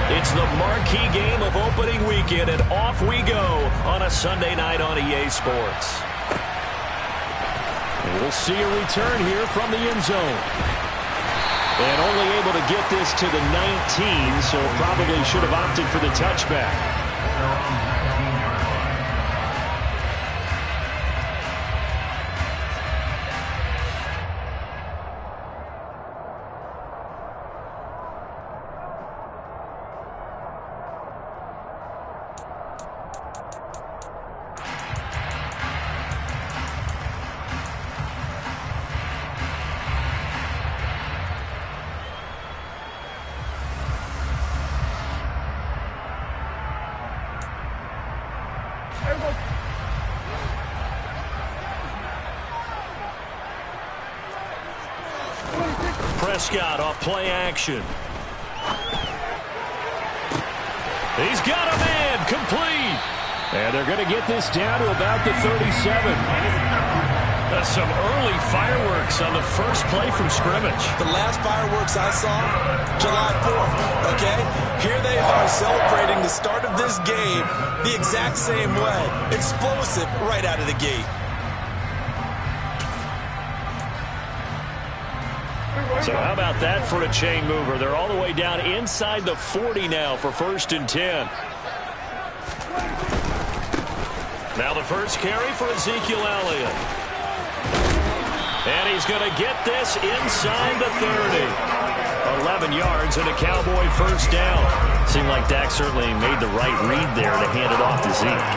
It's the marquee game of opening weekend, and off we go on a Sunday night on EA Sports. And we'll see a return here from the end zone. And only able to get this to the 19, so probably should have opted for the touchback. Prescott off play action. He's got a man complete. And they're going to get this down to about the 37. That's some early fireworks on the first play from scrimmage. The last fireworks I saw, July 4th, okay? Here they are celebrating the start of this game the exact same way. Explosive right out of the gate. So how about that for a chain mover? They're all the way down inside the 40 now for 1st and 10. Now the first carry for Ezekiel Elliott. And he's going to get this inside the 30. 11 yards and a Cowboy first down. Seemed like Dak certainly made the right read there to hand it off to Zeke.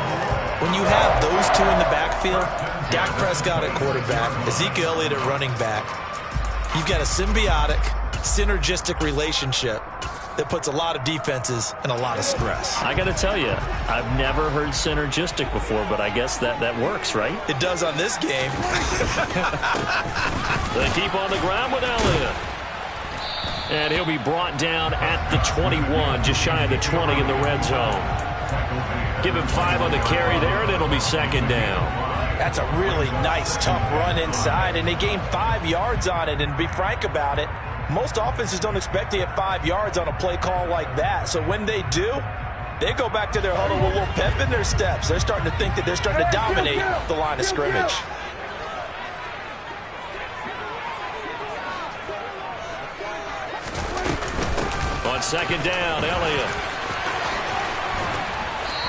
When you have those two in the backfield, Dak Prescott at quarterback, Ezekiel Elliott at running back, you've got a symbiotic, synergistic relationship that puts a lot of defenses in a lot of stress. I got to tell you, I've never heard synergistic before, but I guess that works, right? It does on this game. They keep on the ground with Elliott. And he'll be brought down at the 21, just shy of the 20 in the red zone. Give him 5 on the carry there, and it'll be 2nd down. That's a really nice, tough run inside, and they gained 5 yards on it. And to be frank about it, most offenses don't expect to get 5 yards on a play call like that. So when they do, they go back to their huddle with a little pep in their steps. They're starting to think that they're starting to dominate the line of scrimmage. On 2nd down, Elliott.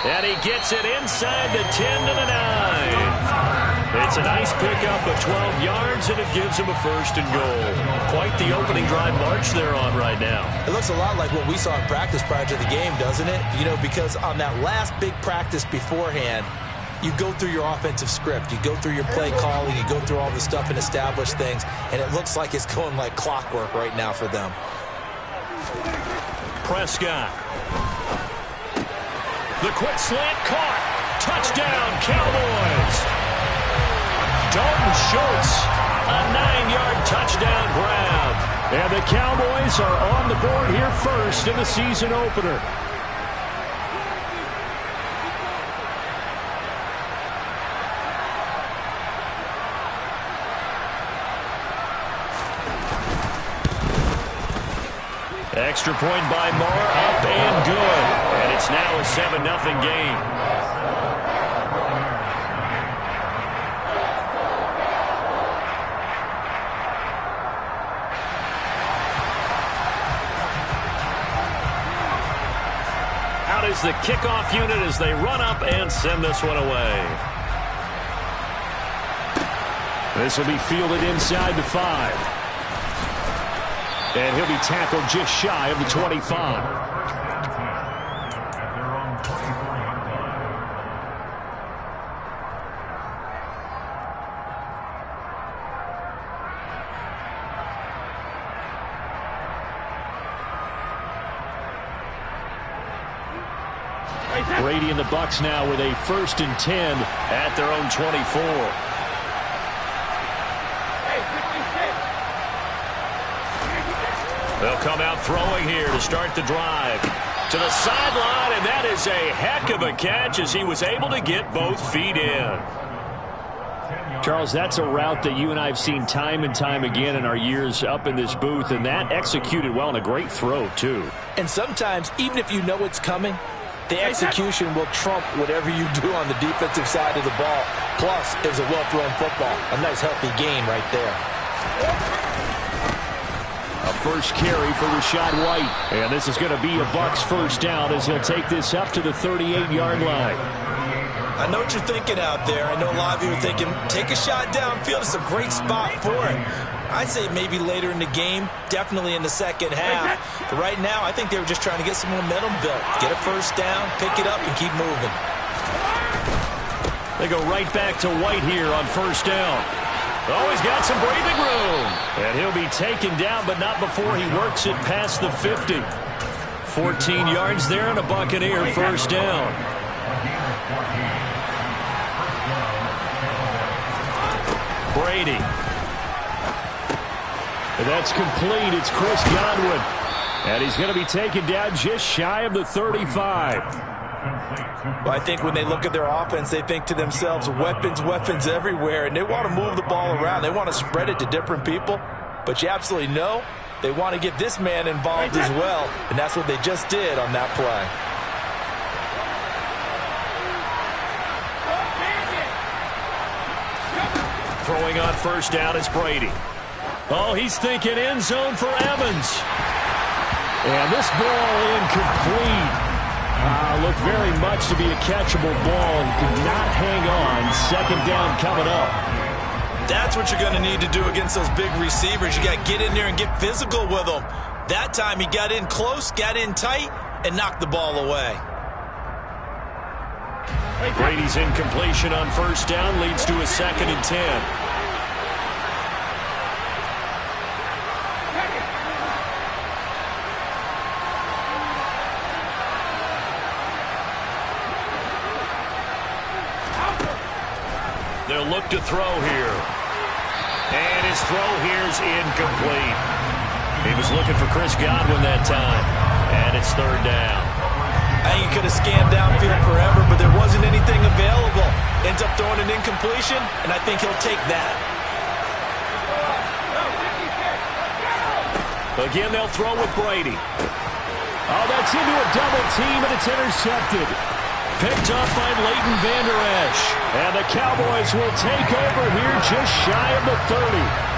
And he gets it inside the 10 to the 9. It's a nice pickup of 12 yards, and it gives him a 1st and goal. Quite the opening drive march they're on right now. It looks a lot like what we saw in practice prior to the game, doesn't it? You know, because on that last big practice beforehand, you go through your offensive script. You go through your play calling. You go through all the stuff and establish things, and it looks like it's going like clockwork right now for them. Prescott. The quick slant caught. Touchdown, Cowboys. Dalton Schultz, a 9-yard touchdown grab. And the Cowboys are on the board here first in the season opener. Extra point by Moore, up and good. And it's now a 7-0 game. Out is the kickoff unit as they run up and send this one away. This will be fielded inside the 5. And he'll be tackled just shy of the 25. Brady and the Bucs now with a 1st and 10 at their own 24. They'll come out throwing here to start the drive. To the sideline, and that is a heck of a catch as he was able to get both feet in. Charles, that's a route that you and I have seen time and time again in our years up in this booth, and that executed well and a great throw, too. And sometimes, even if you know it's coming, the execution will trump whatever you do on the defensive side of the ball. Plus, it was a well-thrown football. A nice, healthy gain right there. A first carry for Rachaad White. And this is going to be a Bucs first down as he'll take this up to the 38-yard line. I know what you're thinking out there. I know a lot of you are thinking, take a shot downfield. It's a great spot for it. I'd say maybe later in the game, definitely in the second half. But right now, I think they were just trying to get some momentum built. Get a first down, pick it up, and keep moving. They go right back to White here on first down. Oh, he's got some breathing room. And he'll be taken down, but not before he works it past the 50. 14 yards there and a Buccaneer first down. Brady. And that's complete. It's Chris Godwin. And he's going to be taken down just shy of the 35. Well, I think when they look at their offense, they think to themselves, weapons, weapons everywhere. And they want to move the ball around. They want to spread it to different people. But you absolutely know they want to get this man involved as well. And that's what they just did on that play. Throwing on first down is Brady. Oh, he's thinking end zone for Evans. And this ball incomplete. Looked very much to be a catchable ball. He could not hang on. Second down coming up. That's what you're going to need to do against those big receivers. You got to get in there and get physical with them. That time he got in close, got in tight, and knocked the ball away. Brady's incompletion on first down leads to a 2nd and 10. They'll look to throw here. And his throw here's incomplete. He was looking for Chris Godwin that time. And it's third down. I think he could have scanned downfield forever, but there wasn't anything available. Ends up throwing an incompletion, and I think he'll take that. Again, they'll throw with Brady. Oh, that's into a double team, and it's intercepted. Picked up by Leighton Vander Esch. And the Cowboys will take over here just shy of the 30.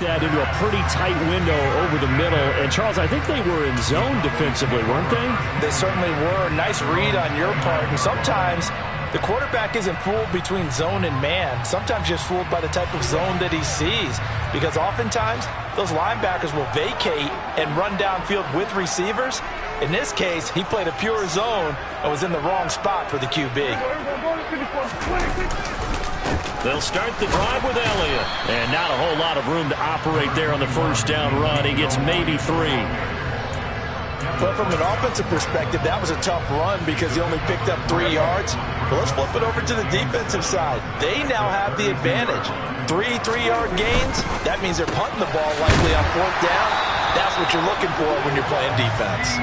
That into a pretty tight window over the middle. And, Charles, I think they were in zone defensively, weren't they? They certainly were. Nice read on your part. And sometimes the quarterback isn't fooled between zone and man. Sometimes just fooled by the type of zone that he sees. Because oftentimes, those linebackers will vacate and run downfield with receivers. In this case, he played a pure zone and was in the wrong spot for the QB. They'll start the drive with Elliott. And not a whole lot of room to operate there on the first down run. He gets maybe 3. But from an offensive perspective, that was a tough run because he only picked up 3 yards. But let's flip it over to the defensive side. They now have the advantage. 3 3-yard gains. That means they're punting the ball likely on 4th down. That's what you're looking for when you're playing defense.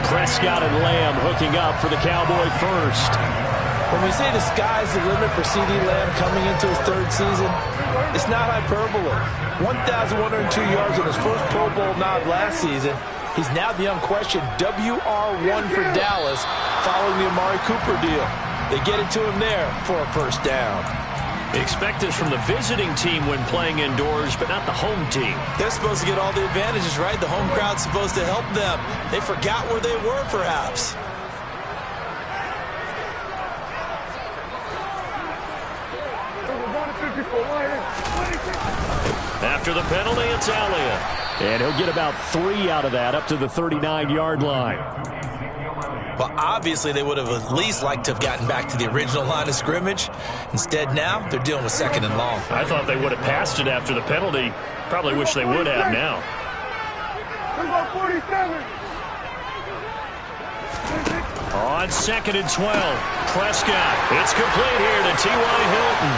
Prescott and Lamb hooking up for the Cowboy first. When we say the sky's the limit for C.D. Lamb coming into his 3rd season, it's not hyperbole. 1,102 yards in his first Pro Bowl nod last season. He's now the unquestioned WR1 for Dallas following the Amari Cooper deal. They get it to him there for a first down. Expect this from the visiting team when playing indoors, but not the home team. They're supposed to get all the advantages, right? The home crowd's supposed to help them. They forgot where they were, perhaps. After the penalty, it's Elliott. And he'll get about 3 out of that, up to the 39-yard line. Well, obviously, they would have at least liked to have gotten back to the original line of scrimmage. Instead, now, they're dealing with 2nd and long. I thought they would have passed it after the penalty. Probably wish they would have now. On 2nd and 12, Prescott. It's complete here to T.Y. Hilton.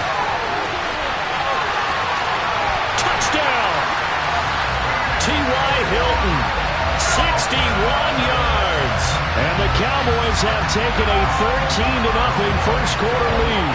Touchdown! T.Y. Hilton, 61 yards. And the Cowboys have taken a 13-0 first-quarter lead.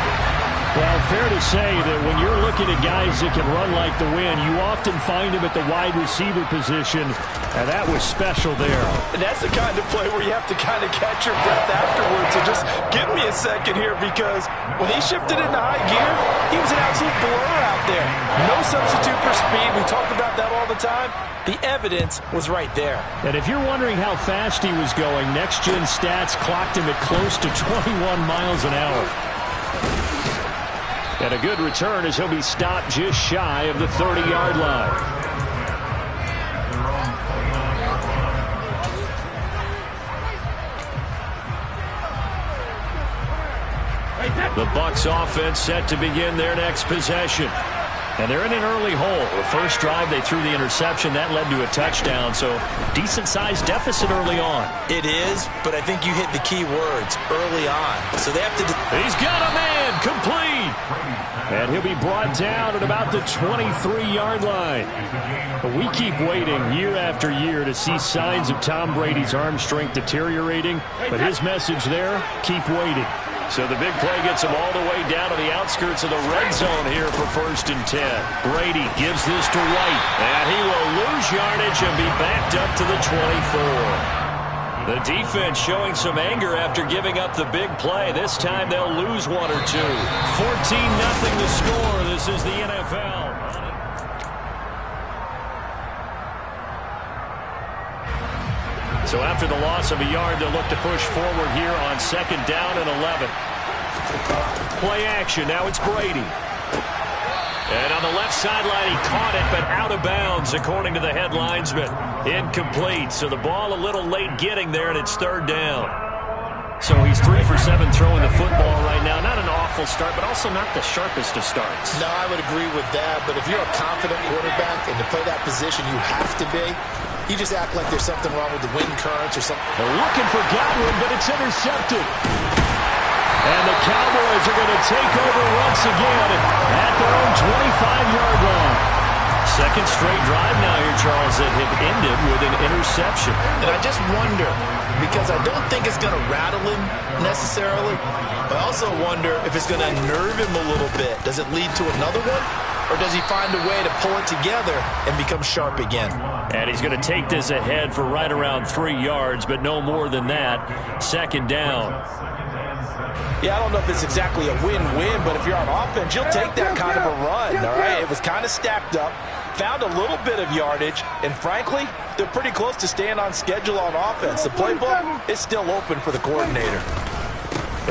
Well, fair to say that when you're looking at guys that can run like the wind, you often find them at the wide receiver position, and that was special there. And that's the kind of play where you have to kind of catch your breath afterwards. So just give me a second here, because when he shifted into high gear, he was an absolute blur out there. No substitute for speed. We talk about that all the time. The evidence was right there. And if you're wondering how fast he was going, next-gen stats clocked him at close to 21 miles an hour. And a good return as he'll be stopped just shy of the 30-yard line. The Bucs offense set to begin their next possession. And they're in an early hole. The first drive, they threw the interception. That led to a touchdown, so decent-sized deficit early on. It is, but I think you hit the key words, early on. So they have to... He's got a man, complete. And he'll be brought down at about the 23-yard line. But we keep waiting year after year to see signs of Tom Brady's arm strength deteriorating. But his message there, keep waiting. So the big play gets him all the way down to the outskirts of the red zone here for 1st and 10. Brady gives this to White, and he will lose yardage and be backed up to the 24. The defense showing some anger after giving up the big play. This time they'll lose 1 or 2. 14-0 the score. This is the NFL. So after the loss of a yard, they'll look to push forward here on 2nd down and 11. Play action. Now it's Brady. And on the left sideline, he caught it, but out of bounds, according to the head linesman. Incomplete. So the ball a little late getting there, and it's 3rd down. So he's 3 for 7 throwing the football right now. Not an awful start, but also not the sharpest of starts. No, I would agree with that. But if you're a confident quarterback and to play that position, you have to be. You just act like there's something wrong with the wind currents or something. They're looking for Godwin, but it's intercepted. And the Cowboys are going to take over once again at their own 25-yard line. 2nd straight drive now here, Charles, that have ended with an interception. And I just wonder, because I don't think it's going to rattle him necessarily, but I also wonder if it's going to unnerve him a little bit. Does it lead to another one? Or does he find a way to pull it together and become sharp again? And he's going to take this ahead for right around 3 yards, but no more than that. 2nd down. Yeah, I don't know if it's exactly a win-win, but if you're on offense, you'll take that kind of a run, all right? It was kind of stacked up, found a little bit of yardage, and frankly, they're pretty close to staying on schedule on offense. The playbook is still open for the coordinator.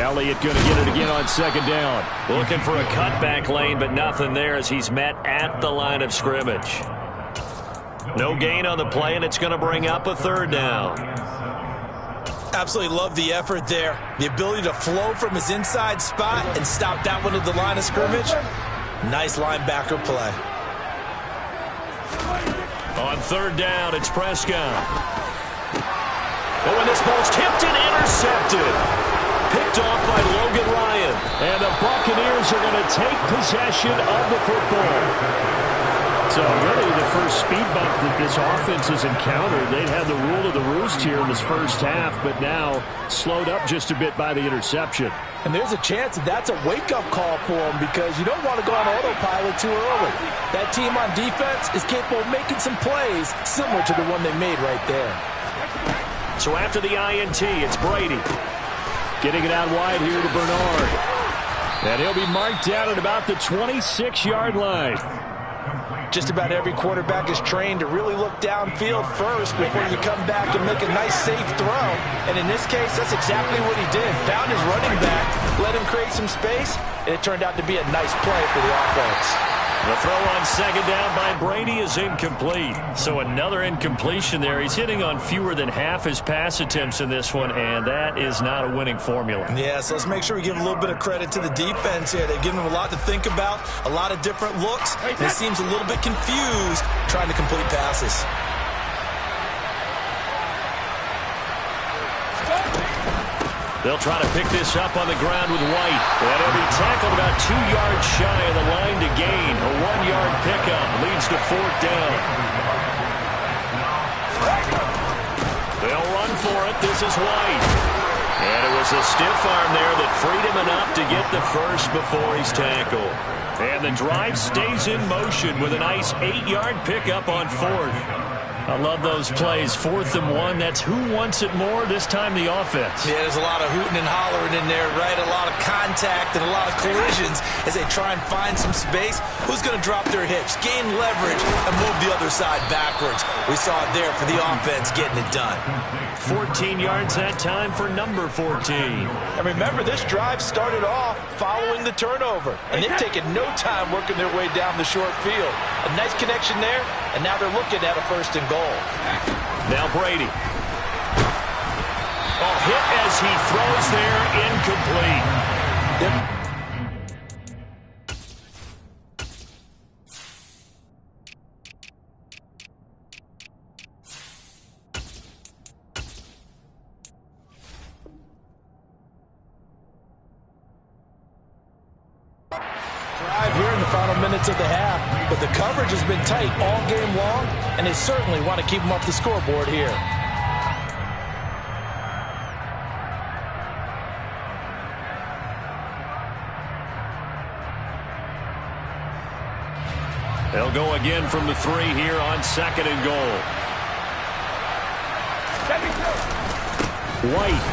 Elliott going to get it again on 2nd down. Looking for a cutback lane, but nothing there as he's met at the line of scrimmage. No gain on the play, and it's going to bring up a 3rd down. Absolutely love the effort there. The ability to flow from his inside spot and stop that one at the line of scrimmage. Nice linebacker play. On 3rd down, it's Prescott. Oh, and this ball's tipped and intercepted. Picked off by Logan Ryan. And the Buccaneers are going to take possession of the football. So really the first speed bump that this offense has encountered. They'd had the rule of the roost here in this first half, but now slowed up just a bit by the interception. And there's a chance that that's a wake-up call for them, because you don't want to go on autopilot too early. That team on defense is capable of making some plays similar to the one they made right there. So after the INT, it's Brady. Getting it out wide here to Bernard. And he'll be marked down at about the 26-yard line. Just about every quarterback is trained to really look downfield first before you come back and make a nice, safe throw. And in this case, that's exactly what he did. Found his running back, let him create some space, and it turned out to be a nice play for the offense. The throw on second down by Brady is incomplete. So another incompletion there. He's hitting on fewer than half his pass attempts in this one, and that is not a winning formula. Yeah, so let's make sure we give a little bit of credit to the defense here. They've given him a lot to think about, a lot of different looks, and he seems a little bit confused trying to complete passes. They'll try to pick this up on the ground with White. And he'll be tackled about 2 yards shy of the line to gain. A 1-yard pickup leads to fourth down. They'll run for it. This is White. And it was a stiff arm there that freed him enough to get the first before he's tackled. And the drive stays in motion with a nice 8-yard pickup on fourth. I love those plays. 4th and 1. That's who wants it more, this time the offense. Yeah, there's a lot of hooting and hollering in there, right? A lot of contact and a lot of collisions as they try and find some space. Who's going to drop their hips, gain leverage, and move the other side backwards? We saw it there for the offense getting it done. 14 yards that time for number 14. And remember, this drive started off following the turnover, and they've taken no time working their way down the short field. A nice connection there, and now they're looking at a 1st and goal. Now Brady. Oh, hit as he throws there, incomplete. Yep. Here in the final minutes of the half, but the coverage has been tight all game long, and they certainly want to keep them off the scoreboard here. They'll go again from the 3 here on 2nd and goal. White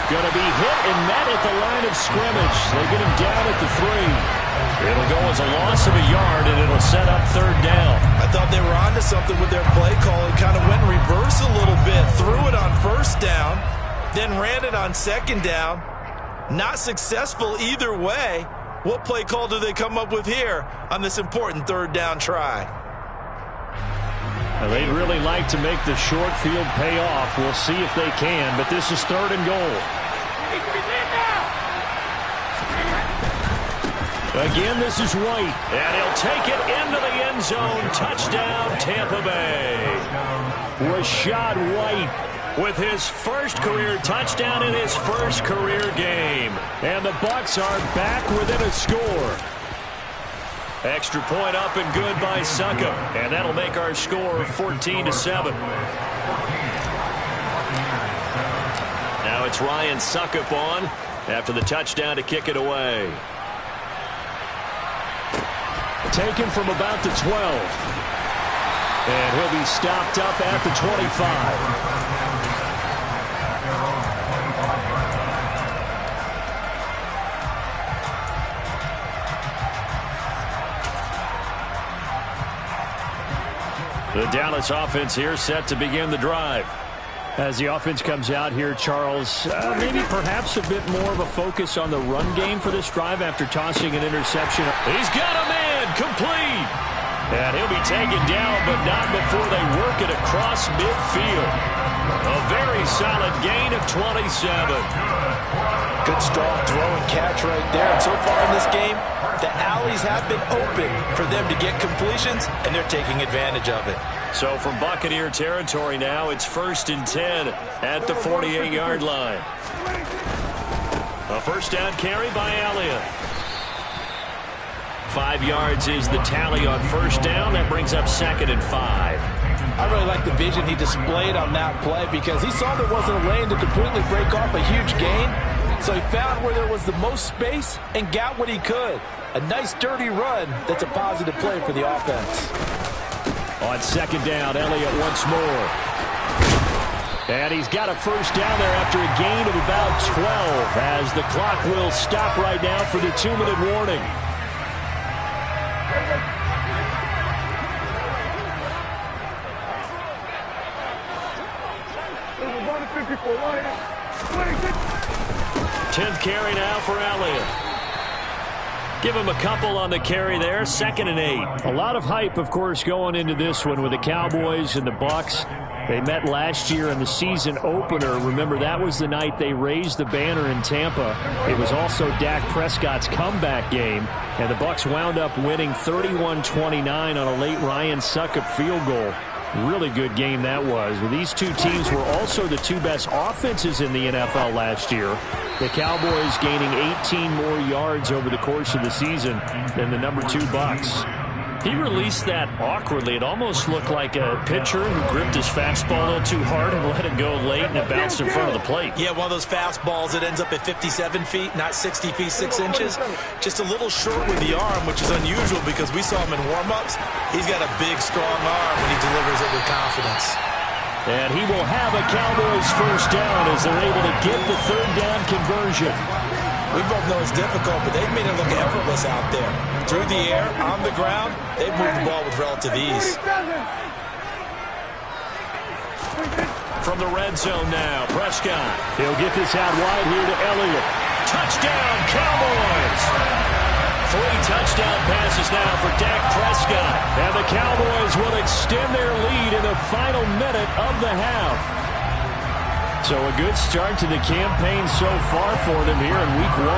going to be hit and met at the line of scrimmage. They get him down at the 3. It'll go as a loss of a yard, and it'll set up 3rd down. I thought they were onto something with their play call. It kind of went in reverse a little bit. Threw it on 1st down, then ran it on 2nd down. Not successful either way. What play call do they come up with here on this important 3rd down try? They'd really like to make the short field pay off. We'll see if they can, but this is 3rd and goal. Again, this is White, and he'll take it into the end zone. Touchdown, Tampa Bay. Rachaad White with his first career touchdown in his first career game. And the Bucs are back within a score. Extra point up and good by Succop, and that'll make our score 14-7. Now it's Ryan Succop on after the touchdown to kick it away. Taken from about the 12. And he'll be stopped up at the 25. The Dallas offense here set to begin the drive. As the offense comes out here, Charles, maybe perhaps a bit more of a focus on the run game for this drive after tossing an interception. He's got a man, complete. And he'll be taken down, but not before they work it across midfield. A very solid gain of 27. Good strong throw and catch right there. And so far in this game, the alleys have been open for them to get completions, and they're taking advantage of it. So from Buccaneer territory now, it's 1st and 10 at the 48-yard line. A 1st down carry by Elliott. 5 yards is the tally on 1st down. That brings up 2nd and 5. I really like the vision he displayed on that play because he saw there wasn't a lane to completely break off a huge gain. So he found where there was the most space and got what he could. A nice dirty run that's a positive play for the offense. On 2nd down, Elliott once more. And he's got a first down there after a gain of about 12 as the clock will stop right now for the 2-minute warning. Tenth carry now for Elliott. Give him a couple on the carry there. 2nd and 8. A lot of hype, of course, going into this one with the Cowboys and the Bucs. They met last year in the season opener. Remember, that was the night they raised the banner in Tampa. It was also Dak Prescott's comeback game, and the Bucs wound up winning 31-29 on a late Ryan Succop field goal. Really good game that was. Well, these two teams were also the two best offenses in the NFL last year. The Cowboys gaining 18 more yards over the course of the season than the number 2 Bucs. He released that awkwardly. It almost looked like a pitcher who gripped his fastball a little too hard and let it go late, and it bounced in front of the plate. Yeah, one of those fastballs that ends up at 57 feet, not 60 feet, 6 inches. Just a little short with the arm, which is unusual because we saw him in warm-ups. He's got a big, strong arm when he delivers it with confidence. And he will have a Cowboys first down as they're able to get the 3rd down conversion. We both know it's difficult, but they've made it look effortless out there. Through the air, on the ground, they've moved the ball with relative ease. From the red zone now, Prescott. He'll get this out wide here to Elliott. Touchdown, Cowboys! 3 touchdown passes now for Dak Prescott. And the Cowboys will extend their lead in the final minute of the half. So a good start to the campaign so far for them here in week 1.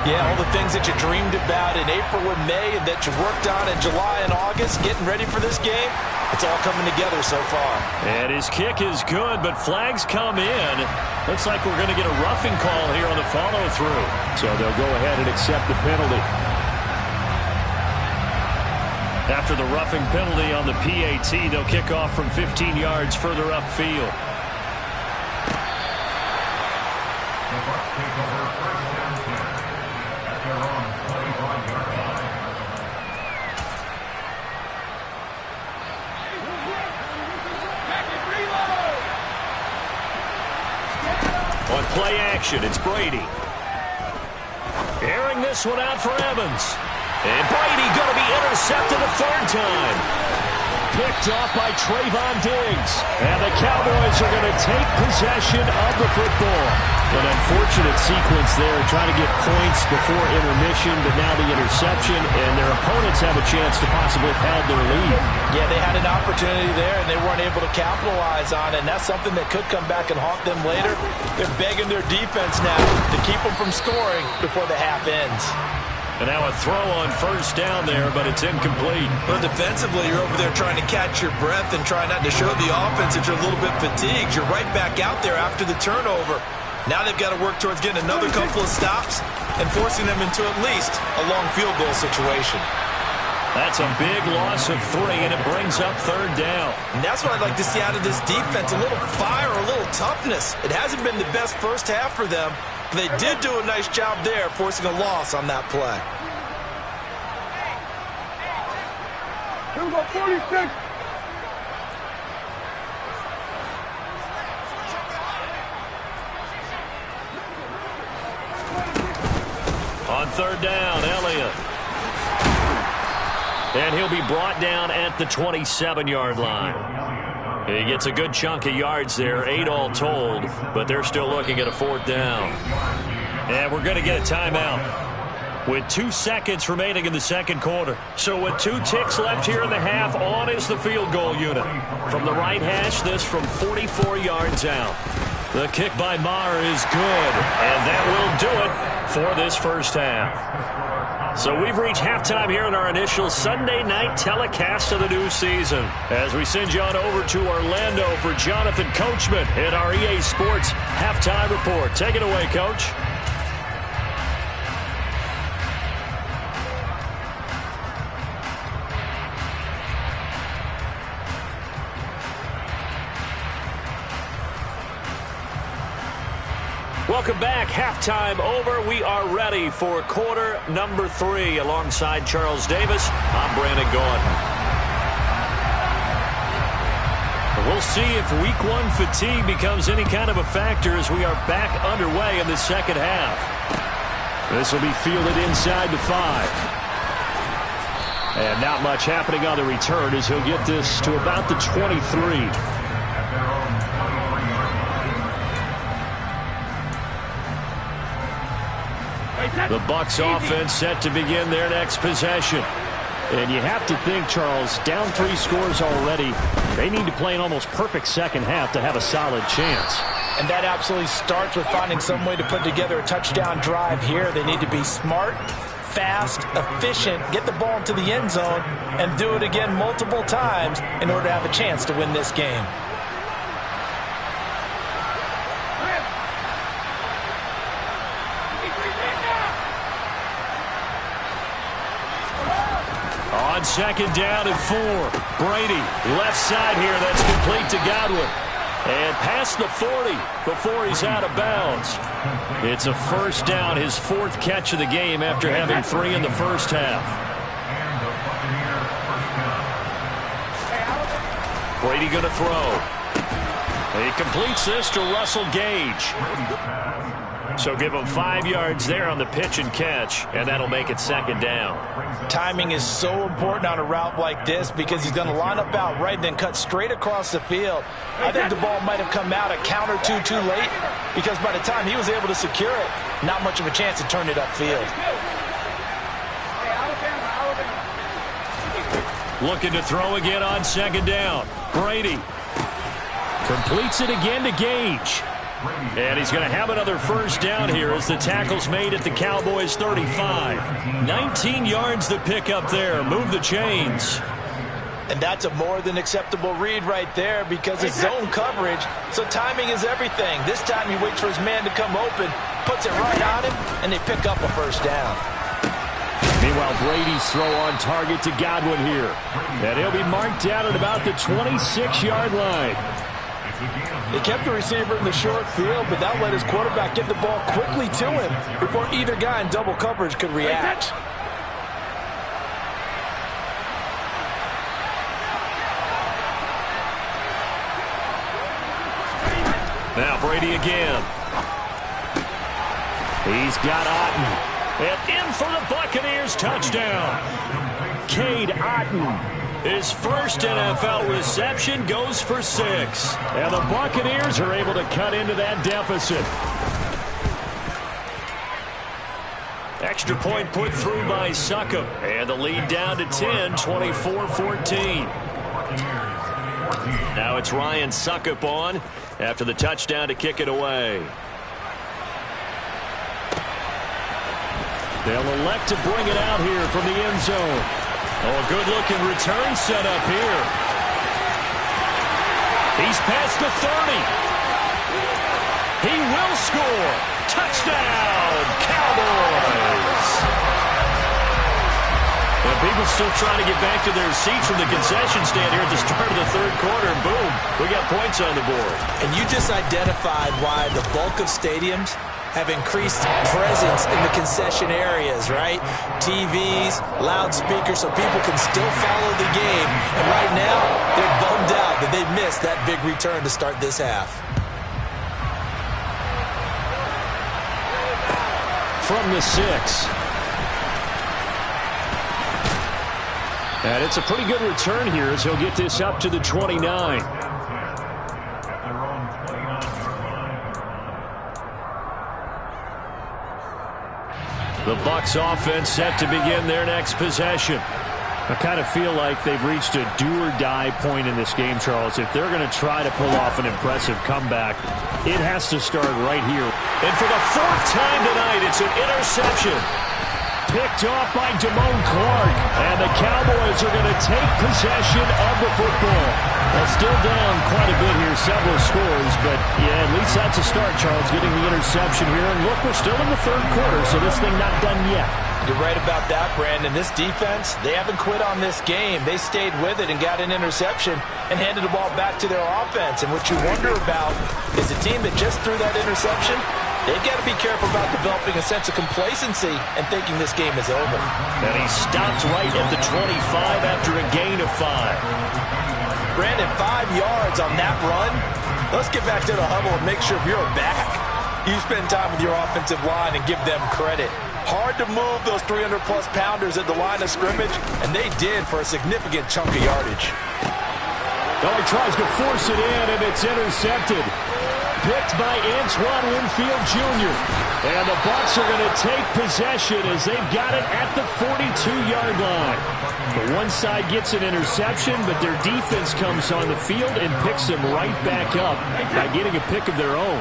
Yeah, all the things that you dreamed about in April and May and that you worked on in July and August, getting ready for this game, it's all coming together so far. And his kick is good, but flags come in. Looks like we're going to get a roughing call here on the follow-through. So they'll go ahead and accept the penalty. After the roughing penalty on the PAT, they'll kick off from 15 yards further upfield. On play action, it's Brady. Airing this one out for Evans. And Brady going to be intercepted a 3rd time. Picked off by Trayvon Diggs. And the Cowboys are going to take possession of the football. An unfortunate sequence there, trying to get points before intermission, but now the interception, and their opponents have a chance to possibly pad their lead. Yeah, they had an opportunity there, and they weren't able to capitalize on it, and that's something that could come back and haunt them later. They're begging their defense now to keep them from scoring before the half ends. And now a throw on first down there, but it's incomplete. Well, defensively, you're over there trying to catch your breath and try not to show the offense that you're a little bit fatigued. You're right back out there after the turnover. Now they've got to work towards getting another couple of stops and forcing them into at least a long field goal situation. That's a big loss of 3, and it brings up 3rd down. And that's what I'd like to see out of this defense, a little fire, a little toughness. It hasn't been the best first half for them, but they did do a nice job there forcing a loss on that play. Here we go, 46. On 3rd down, Elliott. And he'll be brought down at the 27-yard line. He gets a good chunk of yards there, 8 all told, but they're still looking at a 4th down. And we're going to get a timeout with 2 seconds remaining in the 2nd quarter. So with 2 ticks left here in the half, on is the field goal unit. From the right hash, this from 44 yards out. The kick by Maher is good, and that will do it for this first half. So we've reached halftime here in our initial Sunday night telecast of the new season. As we send you on over to Orlando for Jonathan Coachman in our EA Sports Halftime Report. Take it away, Coach. Welcome back. Halftime over. We are ready for quarter number 3. Alongside Charles Davis, I'm Brandon Gaudin. We'll see if Week 1 fatigue becomes any kind of a factor as we are back underway in the second half. This will be fielded inside the 5. And not much happening on the return as he'll get this to about the 23. The Bucs offense set to begin their next possession. And you have to think, Charles, down 3 scores already. They need to play an almost perfect second half to have a solid chance. And that absolutely starts with finding some way to put together a touchdown drive here. They need to be smart, fast, efficient, get the ball into the end zone, and do it again multiple times in order to have a chance to win this game. On second down and 4. Brady, left side here. That's complete to Godwin. And past the 40 before he's out of bounds. It's a first down, his 4th catch of the game after having 3 in the first half. Brady going to throw. He completes this to Russell Gage. So give him 5 yards there on the pitch and catch, and that'll make it second down. Timing is so important on a route like this because he's going to line up out right and then cut straight across the field. I think the ball might have come out a count or two too late because by the time he was able to secure it, not much of a chance to turn it upfield. Looking to throw again on second down. Brady completes it again to Gage. And he's going to have another first down here as the tackle's made at the Cowboys' 35. 19 yards to pick up there. Move the chains. And that's a more than acceptable read right there because it's zone coverage, so timing is everything. This time he waits for his man to come open, puts it right on him, and they pick up a first down. Meanwhile, Brady's throw on target to Godwin here. And he'll be marked down at about the 26-yard line. They kept the receiver in the short field, but that let his quarterback get the ball quickly to him before either guy in double coverage could react. Now Brady again. He's got Otten. And in for the Buccaneers touchdown. Cade Otten. His first NFL reception goes for 6. And the Buccaneers are able to cut into that deficit. Extra point put through by Succop. And the lead down to 10, 24-14. Now it's Ryan Succop on after the touchdown to kick it away. They'll elect to bring it out here from the end zone. Oh, good-looking return set up here. He's past the 30. He will score. Touchdown, Cowboys. And people still trying to get back to their seats from the concession stand here at the start of the 3rd quarter. And boom, we got points on the board. And you just identified why the bulk of stadiums have increased presence in the concession areas, right? TVs, loudspeakers, so people can still follow the game. And right now, they're bummed out that they missed that big return to start this half. From the 6. And it's a pretty good return here as he'll get this up to the 29. The Bucs offense set to begin their next possession. I kind of feel like they've reached a do-or-die point in this game, Charles. If they're going to try to pull off an impressive comeback, it has to start right here. And for the 4th time tonight, it's an interception. Picked off by Damone Clark. And the Cowboys are going to take possession of the football. Well, still down quite a bit here, several scores, but yeah, at least that's a start, Charles, getting the interception here. And look, we're still in the 3rd quarter, so this thing not done yet. You're right about that, Brandon. This defense, they haven't quit on this game. They stayed with it and got an interception and handed the ball back to their offense. And what you wonder about is a team that just threw that interception, they've got to be careful about developing a sense of complacency and thinking this game is over. And he stopped right at the 25 after a gain of 5. Brandon, 5 yards on that run. Let's get back to the huddle and make sure if you're back, you spend time with your offensive line and give them credit. Hard to move those 300-plus pounders at the line of scrimmage, and they did for a significant chunk of yardage. Well, he tries to force it in, and it's intercepted. Picked by Antoine Winfield Jr. And the Bucs are going to take possession as they've got it at the 42-yard line. The one side gets an interception, but their defense comes on the field and picks them right back up by getting a pick of their own.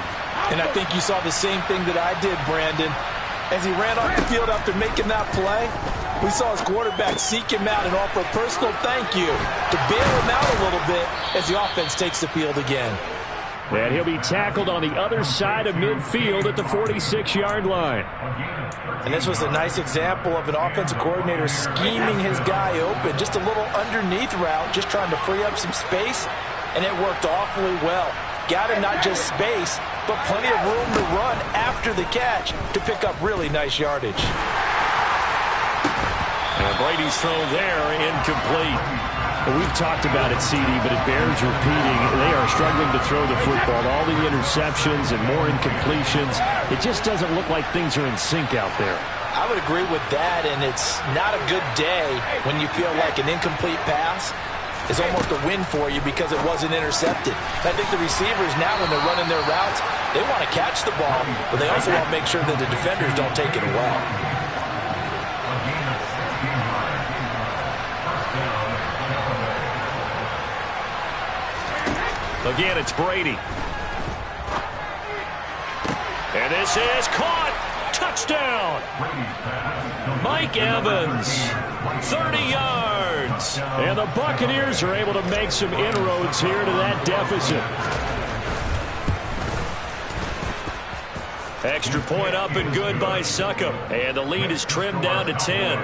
And I think you saw the same thing that I did, Brandon. As he ran off the field after making that play, we saw his quarterback seek him out and offer a personal thank you to bail him out a little bit as the offense takes the field again. And he'll be tackled on the other side of midfield at the 46-yard line. And this was a nice example of an offensive coordinator scheming his guy open. Just a little underneath route, just trying to free up some space, and it worked awfully well. Got him not just space, but plenty of room to run after the catch to pick up really nice yardage. And Brady's throw there, incomplete. We've talked about it, CD, but it bears repeating. They are struggling to throw the football. All the interceptions and more incompletions. It just doesn't look like things are in sync out there. I would agree with that, and it's not a good day when you feel like an incomplete pass is almost a win for you because it wasn't intercepted. I think the receivers now, when they're running their routes, they want to catch the ball, but they also want to make sure that the defenders don't take it away. Again, it's Brady. And this is caught. Touchdown. Mike Evans, 30 yards. And the Buccaneers are able to make some inroads here to that deficit. Extra point up and good by Succop. And the lead is trimmed down to 10.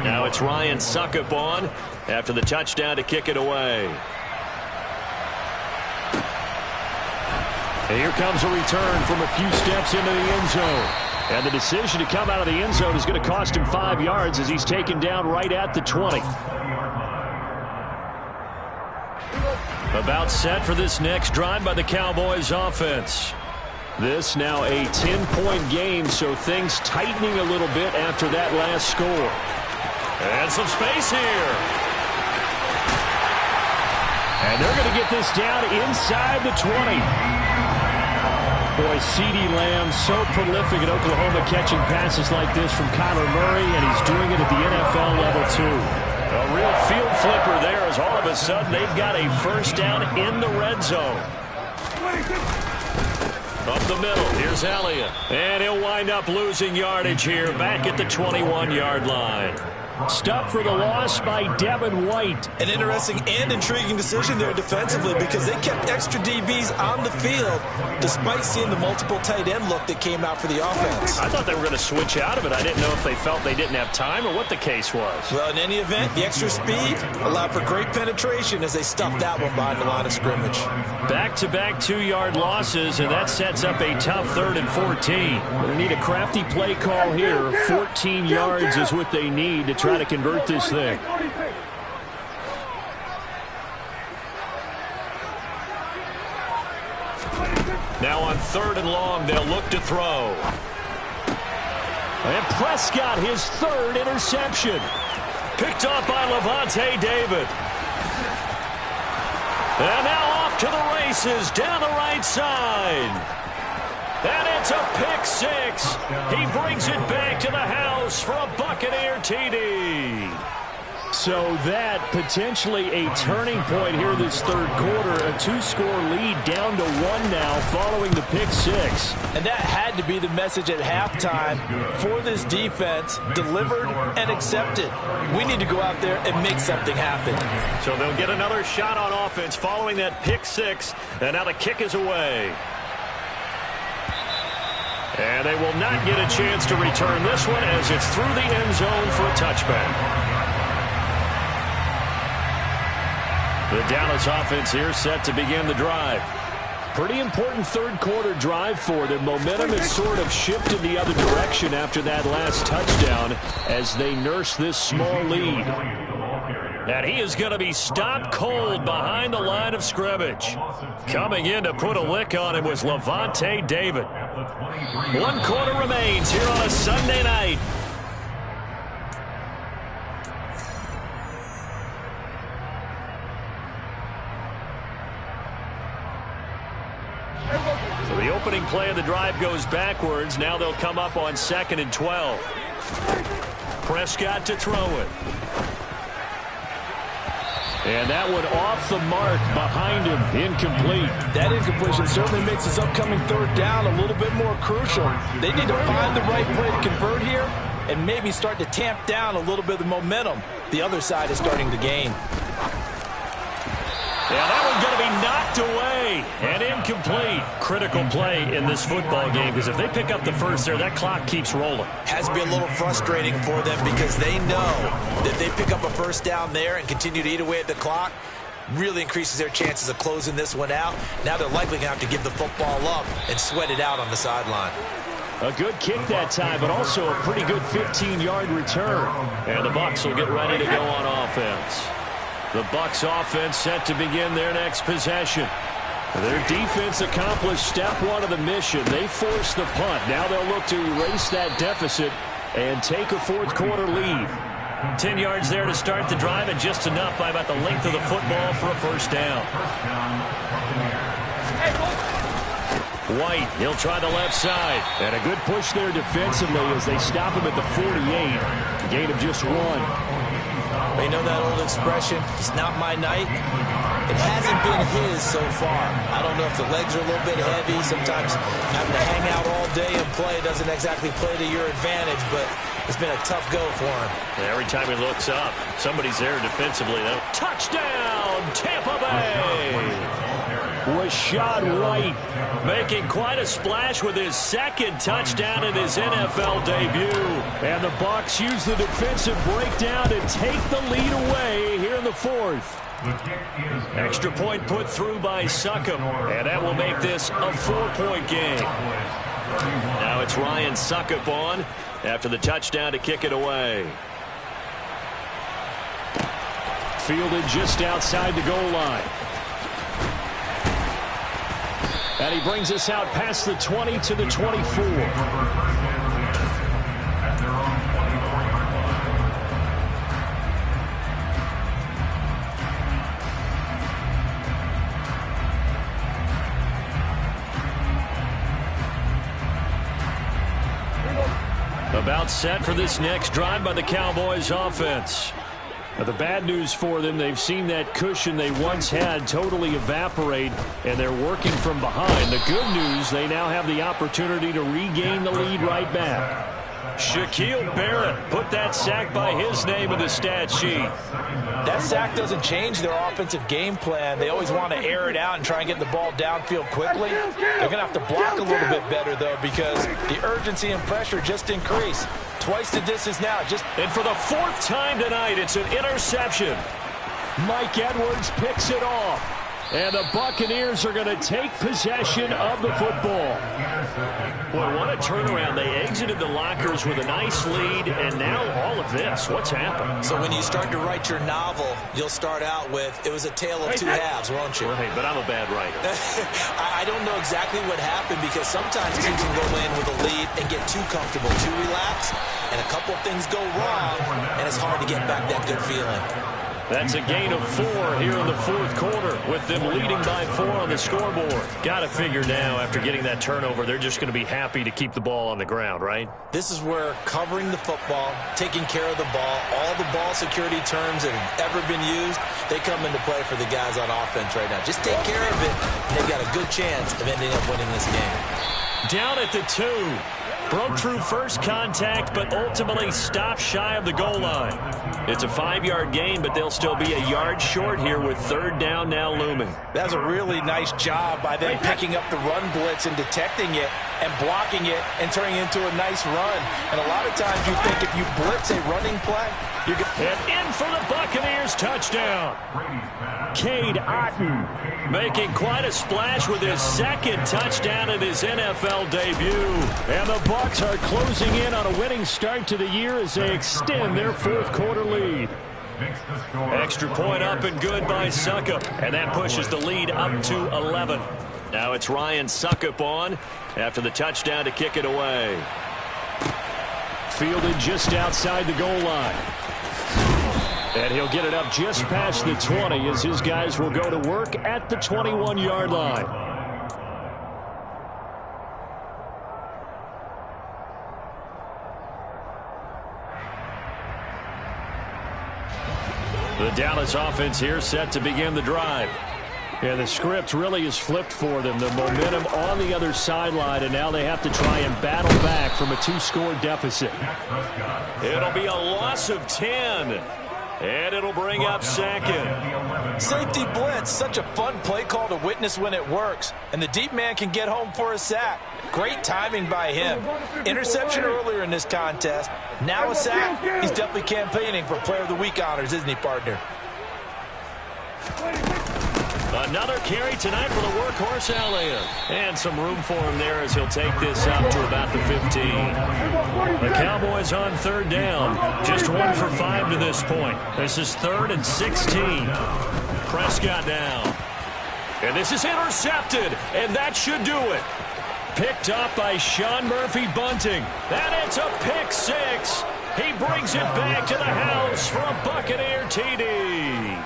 Now it's Ryan Succop on after the touchdown to kick it away. And here comes a return from a few steps into the end zone. And the decision to come out of the end zone is going to cost him 5 yards as he's taken down right at the 20. About set for this next drive by the Cowboys offense. This now a 10-point game, so things tightening a little bit after that last score. And some space here. And they're going to get this down inside the 20. Boy, CeeDee Lamb so prolific at Oklahoma catching passes like this from Kyler Murray, and he's doing it at the NFL level too. A real field flipper there as all of a sudden they've got a first down in the red zone. Up the middle, here's Elliott. And he'll wind up losing yardage here back at the 21-yard line. Stopped for the loss by Devin White. An interesting and intriguing decision there defensively because they kept extra DBs on the field despite seeing the multiple tight end look that came out for the offense. I thought they were going to switch out of it. I didn't know if they felt they didn't have time or what the case was. Well, in any event, the extra speed allowed for great penetration as they stuffed that one behind the line of scrimmage. Back-to-back 2-yard losses, and that sets up a tough 3rd and 14. They need a crafty play call here. 14 yards is what they need to try to convert this thing. Now on 3rd and long, they'll look to throw. And Prescott, his 3rd interception. Picked up by Levante David. And now off to the races down the right side. And it's a pick 6. He brings it back to the house for a Buccaneer TD. So that potentially a turning point here this 3rd quarter. A 2-score lead down to 1 now following the pick 6. And that had to be the message at halftime for this defense. Delivered and accepted. We need to go out there and make something happen. So they'll get another shot on offense following that pick 6. And now the kick is away. And they will not get a chance to return this one as it's through the end zone for a touchback. The Dallas offense here set to begin the drive. Pretty important 3rd quarter drive for them. Momentum has sort of shifted the other direction after that last touchdown as they nurse this small lead. And he is going to be stopped cold behind the line of scrimmage. Coming in to put a lick on him was Levante David. 1 quarter remains here on a Sunday night. So the opening play of the drive goes backwards. Now they'll come up on 2nd and 12. Prescott to throw it. And that one off the mark behind him, incomplete. That incompletion certainly makes this upcoming 3rd down a little bit more crucial. They need to find the right play to convert here and maybe start to tamp down a little bit of the momentum the other side is starting to gain. Yeah, that one's going to be knocked away and incomplete. Critical play in this football game because if they pick up the first there, that clock keeps rolling. Has to be a little frustrating for them because they know that they pick up a first down there and continue to eat away at the clock, really increases their chances of closing this one out. Now they're likely going to have to give the football up and sweat it out on the sideline. A good kick that time, but also a pretty good 15-yard return. And the Bucs will get ready to go on offense. The Bucs offense set to begin their next possession. Their defense accomplished step 1 of the mission. They forced the punt. Now they'll look to erase that deficit and take a 4th quarter lead. 10 yards there to start the drive and just enough by about the length of the football for a first down. White, he'll try the left side. And a good push there defensively as they stop him at the 48. A gain of just 1. You know that old expression, it's not my night? It hasn't been his so far. I don't know if the legs are a little bit heavy. Sometimes having to hang out all day and play doesn't exactly play to your advantage, but it's been a tough go for him. And every time he looks up, somebody's there defensively. Touchdown, Tampa Bay! Rashad White making quite a splash with his 2nd touchdown in his NFL debut. And the Bucs use the defensive breakdown to take the lead away here in the 4th. Extra point put through by Succop, and that will make this a 4-point game. Now it's Ryan Succop on after the touchdown to kick it away. Fielded just outside the goal line. And he brings us out past the 20 to the 24. About set for this next drive by the Cowboys offense. Now, the bad news for them, they've seen that cushion they once had totally evaporate, and they're working from behind. The good news, they now have the opportunity to regain the lead right back. Shaquille Barrett put that sack by his name in the stat sheet. That sack doesn't change their offensive game plan. They always want to air it out and try and get the ball downfield quickly. They're going to have to block a little bit better, though, because the urgency and pressure just increase. Twice the distance now. And for the 4th time tonight, it's an interception. Mike Edwards picks it off. And the Buccaneers are going to take possession of the football. Boy, what a turnaround. They exited the lockers with a nice lead, and now all of this. What's happened? So when you start to write your novel, you'll start out with, it was a tale of 2 halves, won't you? Right, but I'm a bad writer. I don't know exactly what happened because sometimes teams can go in with a lead and get too comfortable, too relaxed, and a couple of things go wrong, and it's hard to get back that good feeling. That's a gain of 4 here in the 4th quarter with them leading by 4 on the scoreboard. Got to figure now after getting that turnover, they're just going to be happy to keep the ball on the ground, right? This is where covering the football, taking care of the ball, all the ball security terms that have ever been used, they come into play for the guys on offense right now. Just take care of it, and they've got a good chance of ending up winning this game. Down at the 2. Broke through first contact, but ultimately stopped shy of the goal line. It's a 5-yard gain, but they'll still be a yard short here with 3rd down now looming. That's a really nice job by them picking up the run blitz and detecting it and blocking it and turning it into a nice run. And a lot of times you think if you blitz a running play, you're going to... And in for the Buccaneers touchdown. Cade Otton making quite a splash with his 2nd touchdown in his NFL debut. And the Bucs are closing in on a winning start to the year as they extend their 4th quarter lead. Extra point up and good by Suckup. And that pushes the lead up to 11. Now it's Ryan Suckup on after the touchdown to kick it away. Fielded just outside the goal line. And he'll get it up just past the 20 as his guys will go to work at the 21-yard line. The Dallas offense here set to begin the drive. And the script really is flipped for them. The momentum on the other sideline, and now they have to try and battle back from a 2-score deficit. It'll be a loss of 10. And it'll bring up second. Safety blitz, such a fun play call to witness when it works. And the deep man can get home for a sack. Great timing by him. Interception earlier in this contest. Now a sack. He's definitely campaigning for Player of the Week honors, isn't he, partner? Another carry tonight for the workhorse Elliott. And some room for him there as he'll take this up to about the 15. The Cowboys on third down. Just 1 for 5 to this point. This is 3rd and 16. Prescott down. And this is intercepted. And that should do it. Picked up by Sean Murphy-Bunting. And it's a pick 6. He brings it back to the house for a Buccaneer TD.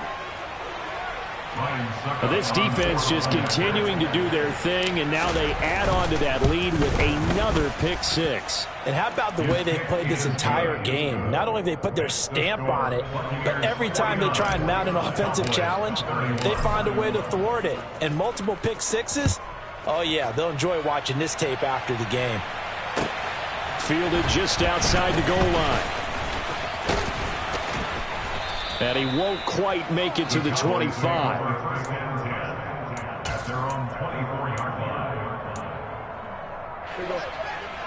This defense just continuing to do their thing, and now they add on to that lead with another pick 6. And how about the way they've played this entire game? Not only have they put their stamp on it, but every time they try and mount an offensive challenge, they find a way to thwart it. And multiple pick 6s? Oh, yeah, they'll enjoy watching this tape after the game. Fielded just outside the goal line. And he won't quite make it to the 25.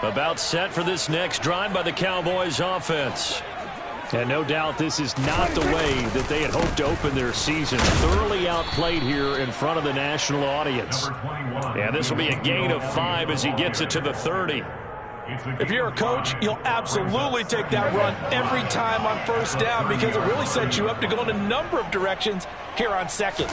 About set for this next drive by the Cowboys offense. And no doubt this is not the way that they had hoped to open their season. Thoroughly outplayed here in front of the national audience. And this will be a gain of 5 as he gets it to the 30. If you're a coach, you'll absolutely take that run every time on first down because it really sets you up to go in a number of directions here on second.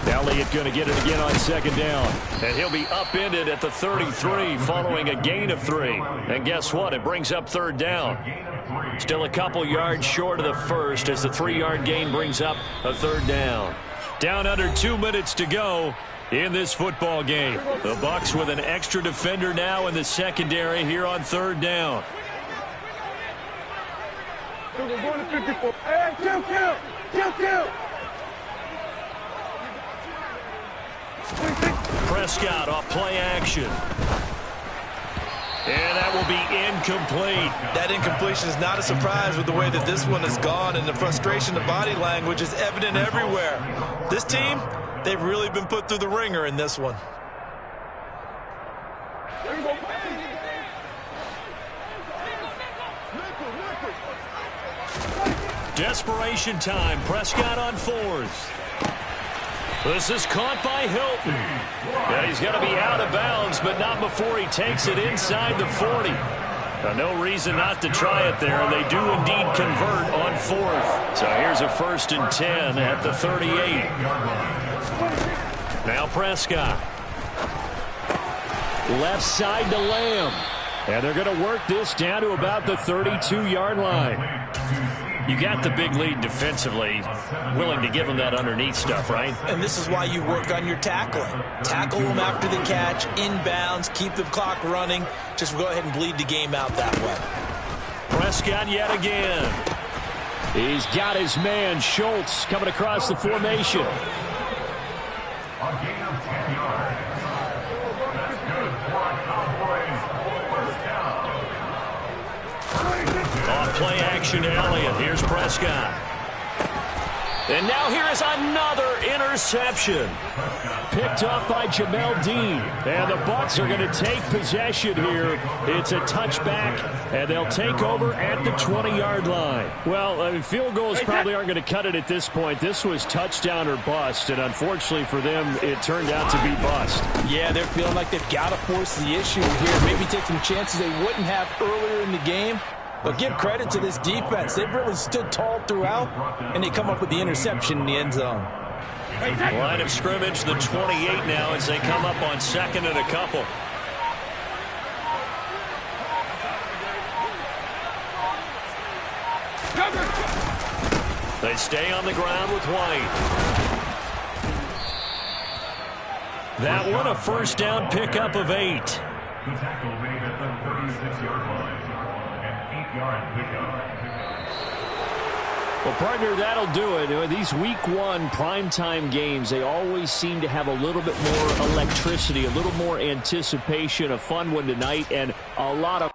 Elliott going to get it again on second down. And he'll be upended at the 33 following a gain of 3. And guess what? It brings up third down. Still a couple yards short of the first as the 3-yard gain brings up a third down. Down under 2 minutes to go in this football game. The Bucs with an extra defender now in the secondary here on third down. Prescott off play action. And that will be incomplete. That incompletion is not a surprise with the way that this one has gone, and the frustration of body language is evident everywhere. This team, they've really been put through the ringer in this one. Desperation time. Prescott on 4th. This is caught by Hilton. And he's going to be out of bounds, but not before he takes it inside the 40. No reason not to try it there, and they do indeed convert on 4th. So here's a 1st and 10 at the 38. Now Prescott. Left side to Lamb. And they're going to work this down to about the 32-yard line. You got the big lead defensively, willing to give them that underneath stuff, right? And this is why you work on your tackling. Tackle them after the catch, inbounds, keep the clock running. Just go ahead and bleed the game out that way. Prescott yet again. He's got his man, Schultz, coming across the formation. A gain of 10 yards. That's good for a Cowboys first down. Off play action to Elliott. Here's Prescott. And now here is another interception. Picked up by Jamel Dean. And the Bucs are going to take possession here. It's a touchback, and they'll take over at the 20-yard line. Well, field goals probably aren't going to cut it at this point. This was touchdown or bust, and unfortunately for them, it turned out to be bust. Yeah, they're feeling like they've got to force the issue here. Maybe take some chances they wouldn't have earlier in the game. But give credit to this defense. They've really stood tall throughout, and they come up with the interception in the end zone. Line of scrimmage, the 28 now as they come up on 2nd and a couple. They stay on the ground with White. That one a first down pickup of 8. The tackle made at the 36-yard line. An 8-yard pickup. Well, partner, that'll do it. These Week 1 primetime games, they always seem to have a little bit more electricity, a little more anticipation, a fun one tonight, and a lot of